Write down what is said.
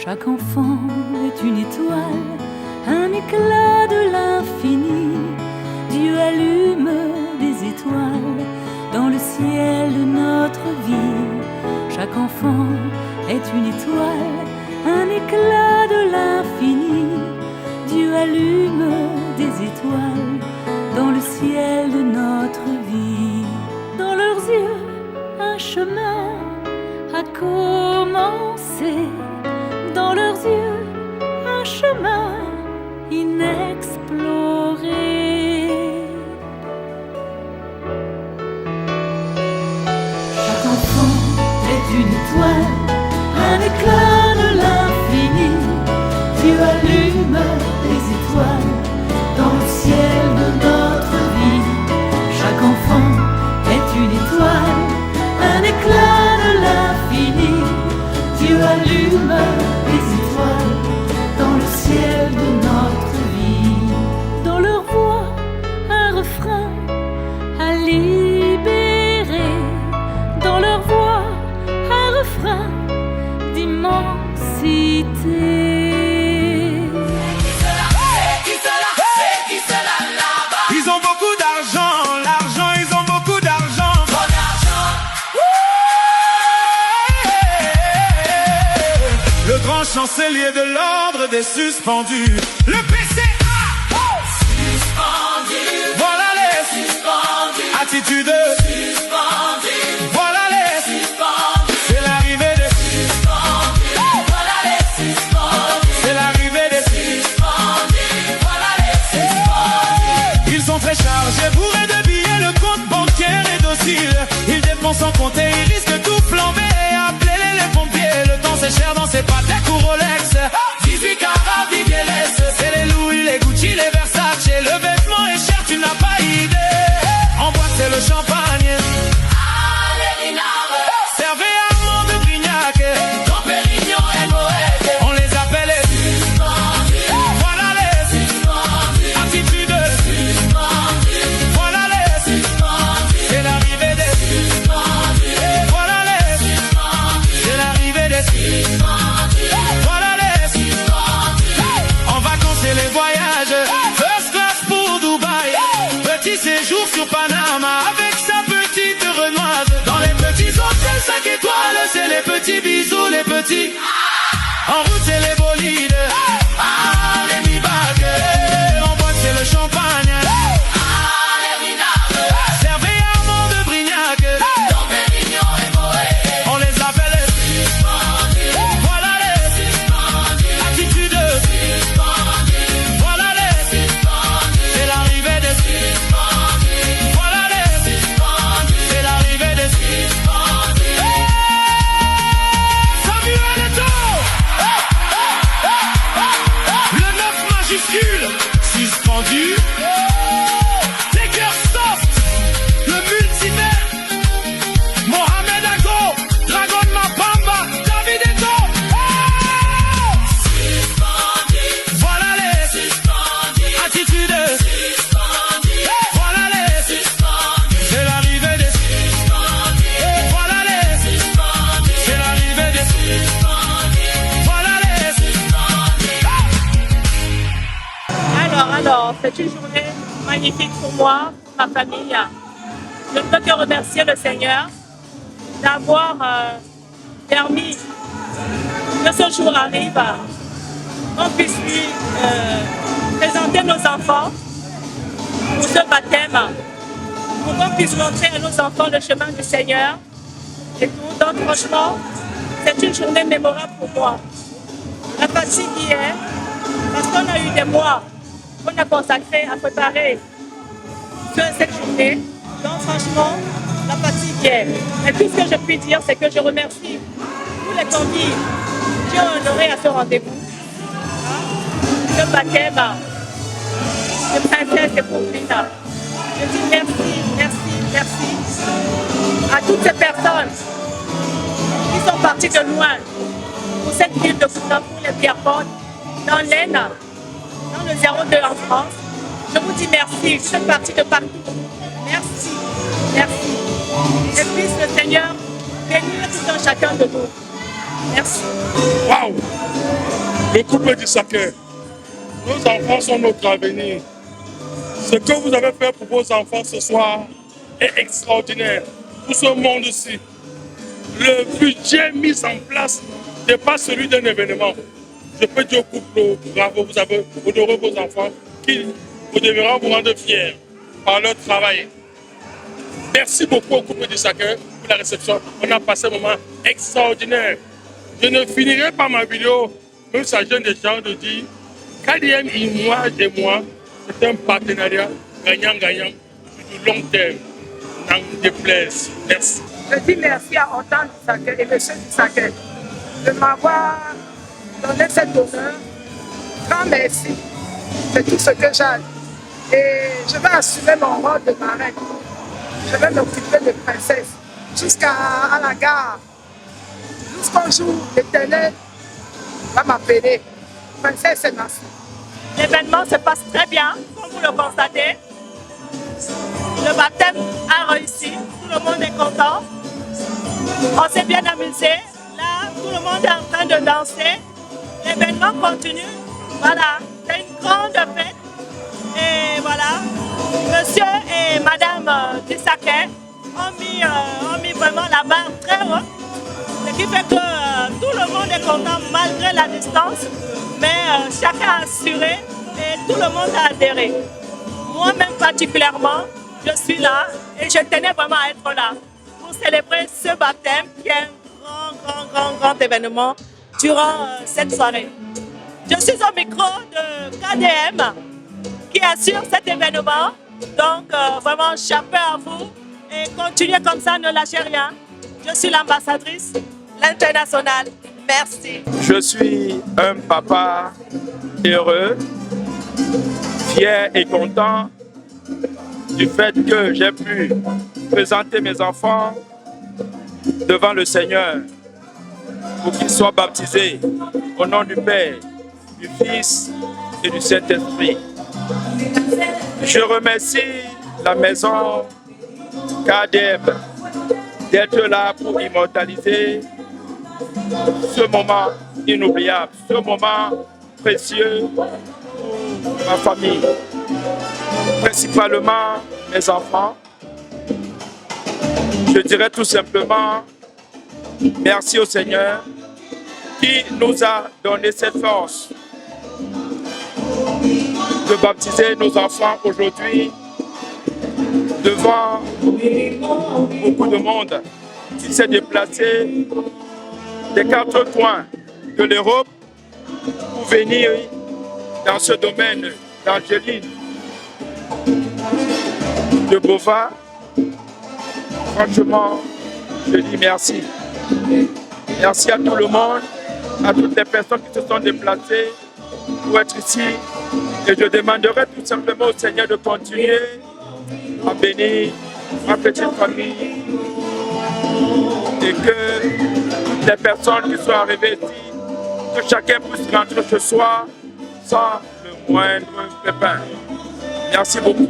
Chaque enfant est une étoile, un éclat de l'infini. Dieu allume des étoiles dans le ciel de notre vie. Chaque enfant est une étoile, un éclat de l'infini. Dieu allume des étoiles dans le ciel de notre vie. Dans leurs yeux, un chemin a commencé. Dans leurs yeux, un chemin inexploré. Chaque enfant est une étoile, un éclat de l'infini. Dieu allume des étoiles dans le ciel de notre vie. Chaque enfant est une étoile, un éclat de l'infini. Dieu allume des étoiles dans le ciel de notre vie. Dans leur voix, un refrain à libérer. Dans leur voix, un refrain d'immensité. Ils ont beaucoup d'argent, l'argent, ils ont beaucoup d'argent. Trop d'argent. Le grand chancelier de l'ordre des suspendus, le PCA. Suspendu. Voilà les suspendus. Attitude suspendue. Voilà les suspendus. C'est l'arrivée des suspendus. Voilà les suspendus. C'est l'arrivée des suspendus. Voilà les suspendus. Ils sont très chargés, bourrés de billets, le compte bancaire est docile. Ils dépensent sans compter, ils risquent tout flamber. Appelez-les les pompiers, le temps c'est cher dans ces Patek ou Rolex. 18 carats, Vivielles, c'est les Louis, les Gucci, les Versace. Le vêtement est cher, tu n'as pas idée. En boîte c'est le champagne. Servez Armand de Brignac. Don Pérignon et Moët. On les appelle les suspendus. Voilà les suspendus. Attitude suspendue. Voilà les suspendus. C'est l'arrivée des suspendus. Voilà les suspendus. C'est l'arrivée des suspendus. Voilà les suspendus. En vacances et les voyages. First class pour Dubaï. Petit séjour sur Panama avec sa petite Renoise. Dans les petits hôtels 5 étoiles, c'est les petits bisous, les petits. En route c'est les bolides. Les mi-bagues. En boîte c'est le champagne. Les minables. Servez Armand de Brignac. Don Pérignon et Moët. On les appelle les suspendus. Voilà les suspendus. Attitude suspendue. Voilà les suspendus. C'est l'arrivée des suspendus. Voilà les suspendus. C'est l'arrivée des suspendus. Samuel Eto'o. Le 9 majuscule. Suspendu. Taker Soft. Le multivers. Mohamed Agro. Dragon Mapamba. David Eto'o. Suspendu. Voilà les suspendus. Attitude suspendue. Voilà les suspendus. C'est l'arrivée des suspendus. Voilà les suspendus. C'est l'arrivée des suspendus. Voilà les suspendus. Alors, c'est une journée magnifique pour moi, pour ma famille. Je ne peux que remercier le Seigneur d'avoir permis que ce jour arrive, qu'on puisse lui présenter nos enfants pour ce baptême, pour qu'on puisse montrer à nos enfants le chemin du Seigneur et tout. Donc franchement, c'est une journée mémorable pour moi. La fatigue y est, parce qu'on a eu des mois qu'on a consacré à préparer cette journée. Donc franchement, la fatigue y est. Et tout ce que je puis dire, c'est que je remercie tous les convives qui ont honoré à ce rendez-vous. Ce baptême de princesse et Pauline. Je dis merci, merci, merci à toutes ces personnes qui sont parties de loin pour cette ville de Kouta, pour les Pierrefonds, dans l'Aisne, dans le 02 en France. Je vous dis merci, vous êtes partis de partout. Merci, merci. Et puisse le Seigneur bénir tout un chacun de nous. Merci. Waouh! Le couple du Sacré. Nos enfants sont notre avenir. Ce que vous avez fait pour vos enfants ce soir est extraordinaire. Pour ce monde-ci, le budget mis en place n'est pas celui d'un événement. Je peux dire au couple, bravo, vous avez honoré vos enfants qui vous devront vous rendre fiers par leur travail. Merci beaucoup au couple du Sacré pour la réception. On a passé un moment extraordinaire. Je ne finirai pas ma vidéo, même s'agissant des gens, de dire KDM Image et moi, c'est un partenariat gagnant-gagnant sur du long terme. N'en déplaise. Merci. Je dis merci à Antoine du Sacré et M. du Sacré de m'avoir donné cet honneur. Grand merci. C'est tout ce que j'ai. Et je vais assumer mon rôle de marraine. Je vais m'occuper de princesse jusqu'à la gare. Jusqu'au jour l'Éternel va m'appeler. Princesse et ma fille. L'événement se passe très bien, comme vous le constatez. Le baptême a réussi, tout le monde est content. On s'est bien amusé. Là, tout le monde est en train de danser. L'événement continue. Voilà, c'est une grande fête. Et voilà, monsieur et madame du Sacré ont mis vraiment la barre très haute. Ce qui fait que tout le monde est content malgré la distance. Mais chacun a assuré et tout le monde a adhéré. Moi-même particulièrement, je suis là et je tenais vraiment à être là pour célébrer ce baptême qui est un grand événement durant cette soirée. Je suis au micro de KDM qui assure cet événement. Donc vraiment chapeau à vous et continuez comme ça, ne lâchez rien. Je suis l'ambassadrice, l'internationale. Merci. Je suis un papa heureux, fier et content du fait que j'ai pu présenter mes enfants devant le Seigneur pour qu'ils soient baptisés au nom du Père, du Fils et du Saint-Esprit. Je remercie la maison KDM d'être là pour immortaliser ce moment inoubliable, ce moment précieux pour ma famille, principalement mes enfants. Je dirais tout simplement merci au Seigneur qui nous a donné cette force de baptiser nos enfants aujourd'hui devant beaucoup de monde qui s'est déplacé des 4 coins de l'Europe pour venir dans ce domaine d'Angéline, de Bova. Franchement, je dis merci. Merci à tout le monde, à toutes les personnes qui se sont déplacées pour être ici. Et je demanderai tout simplement au Seigneur de continuer à bénir ma petite famille et que toutes les personnes qui sont arrivées ici, que chacun puisse rentrer chez soi sans le moindre pépin. Merci beaucoup.